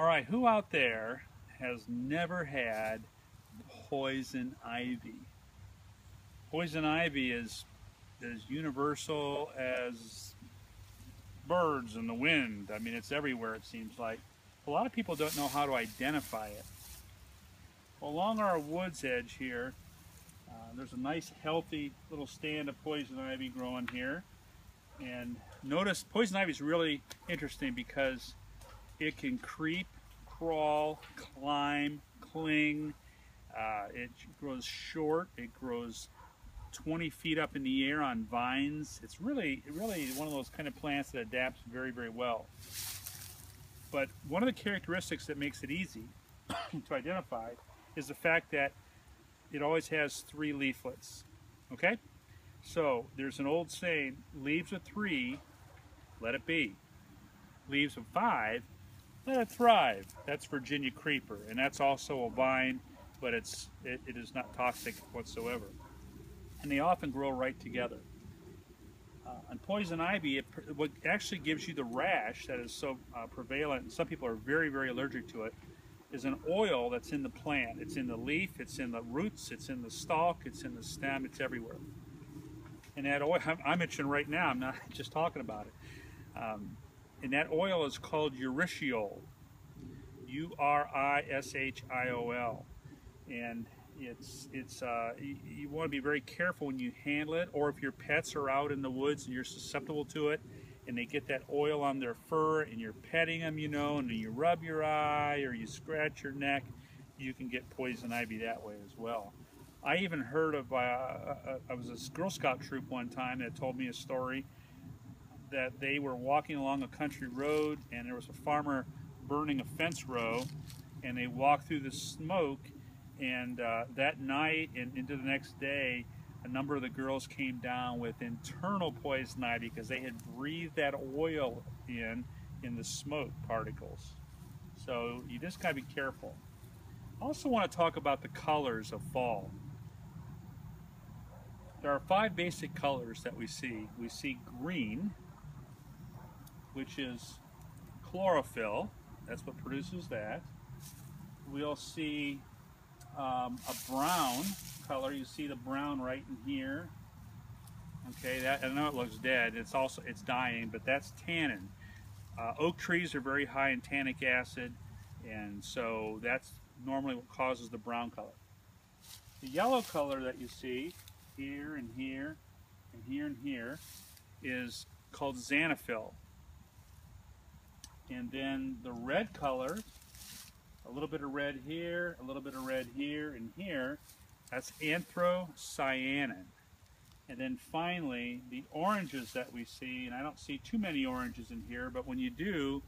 All right, who out there has never had poison ivy? Poison ivy is as universal as birds and the wind. I mean, it's everywhere, it seems like. A lot of people don't know how to identify it. Well, along our woods edge here, there's a nice healthy little stand of poison ivy growing here. And notice poison ivy is really interesting because it can creep, crawl, climb, cling. It grows short. It grows 20 feet up in the air on vines. It's really one of those kind of plants that adapts very, very well. But one of the characteristics that makes it easy to identify is the fact that it always has 3 leaflets. Okay? So there's an old saying, leaves of 3, let it be. Leaves of 5, let it thrive. That's Virginia creeper, and that's also a vine, but it is not toxic whatsoever. And they often grow right together. And poison ivy, what actually gives you the rash that is so prevalent, and some people are very, very allergic to it, is an oil that's in the plant. It's in the leaf, it's in the roots, it's in the stalk, it's in the stem, it's everywhere. And that oil, I'm itching right now, I'm not just talking about it. And that oil is called urushiol, U-R-I-S-H-I-O-L. And you want to be very careful when you handle it, or if your pets are out in the woods and you're susceptible to it, and they get that oil on their fur, and you're petting them, you know, and you rub your eye or you scratch your neck, you can get poison ivy that way as well. I even heard of, I was a Girl Scout troop one time that told me a story that they were walking along a country road and there was a farmer burning a fence row, and they walked through the smoke, and that night and into the next day, a number of the girls came down with internal poison ivy because they had breathed that oil in the smoke particles. So you just gotta be careful. I also want to talk about the colors of fall. There are 5 basic colors that we see. We see green, which is chlorophyll. That's what produces that. We'll see a brown color. You see the brown right in here. Okay, that, I know it looks dead. It's dying, but that's tannin. Oak trees are very high in tannic acid, and so that's normally what causes the brown color. The yellow color that you see here and here and here and here is called xanthophyll. And then the red color, a little bit of red here, a little bit of red here and here, that's anthocyanin. And then finally, the oranges that we see, and I don't see too many oranges in here, but when you do,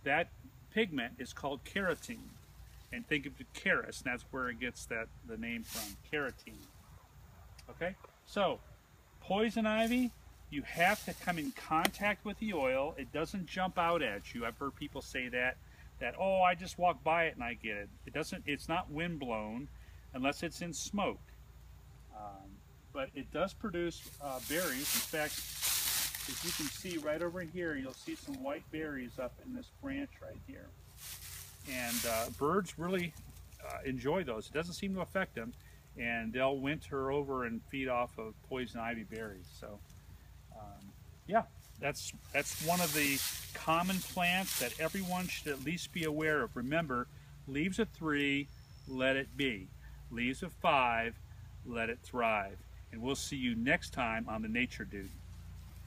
that pigment is called carotene. And think of the charis, and that's where it gets the name from, carotene. Okay, so poison ivy, you have to come in contact with the oil. It doesn't jump out at you. I've heard people say that oh, I just walk by it and I get it. It's not wind blown unless it's in smoke. But it does produce berries. In fact, if you can see right over here, you'll see some white berries up in this branch right here. And birds really enjoy those. It doesn't seem to affect them, and they'll winter over and feed off of poison ivy berries. So yeah, that's one of the common plants that everyone should at least be aware of. Remember, leaves of 3, let it be. Leaves of 5, let it thrive. And we'll see you next time on The Nature Dude.